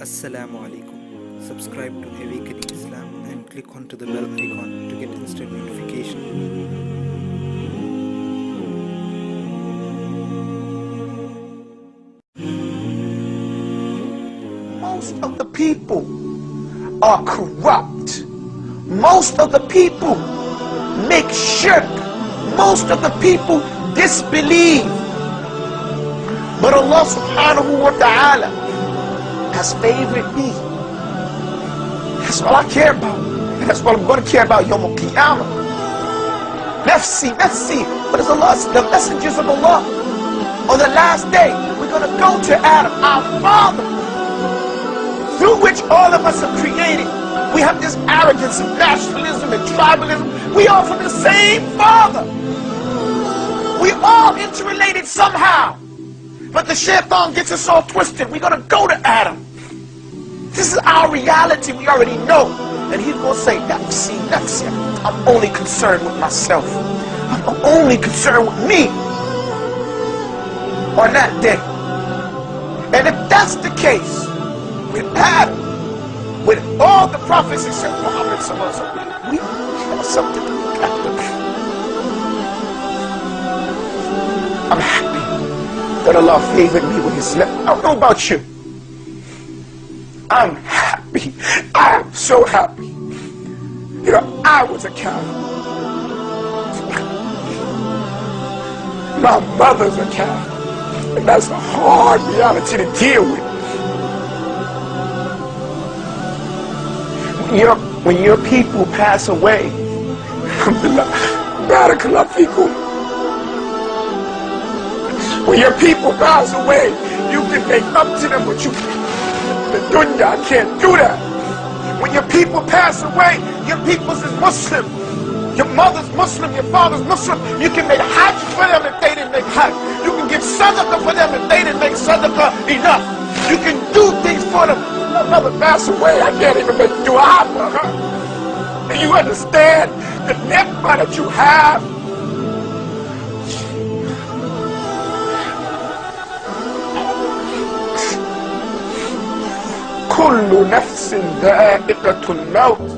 Assalamu alaikum. Subscribe to Awakening Islam and click onto the bell icon to get instant notification. Most of the people are corrupt. Most of the people make shirk. Most of the people disbelieve. But Allah subhanahu wa ta'ala has favored me. That's all I care about. And that's what I'm going to care about Yawm al-Qiyamah. Nafsi, nafsi. What is Allah? The messengers of Allah. On the last day, we're going to go to Adam, our father, through which all of us are created. We have this arrogance and nationalism and tribalism. We are from the same father. We all interrelated somehow. But the shaitan gets us all twisted. We're going to go to Adam. This is our reality. We already know. And he's going to say, nafsi, nafsi. I'm only concerned with myself. I'm only concerned with me on that day. And if that's the case with Adam, with all the prophets except Muhammad sallallahu alaihi wasallam, we have something to look after. I'm happy that Allah favored me with his love. I don't know about you. I'm happy. I am so happy. You know, I was a coward. My mother's a coward. And that's a hard reality to deal with. When your people pass away, alhamdulillah, barakallah fikum. When your people pass away, you can make up to them what you can. The dunya can't do that. When your people pass away, your people's is Muslim. Your mother's Muslim, your father's Muslim. You can make hajj for them if they didn't make hajj. You can give sadaqah for them if they didn't make sadaqah enough. You can do things for them. My mother passed away, I can't even make dua for her. And you understand the ni'mah that you have? كل نفس ذائقة الموت.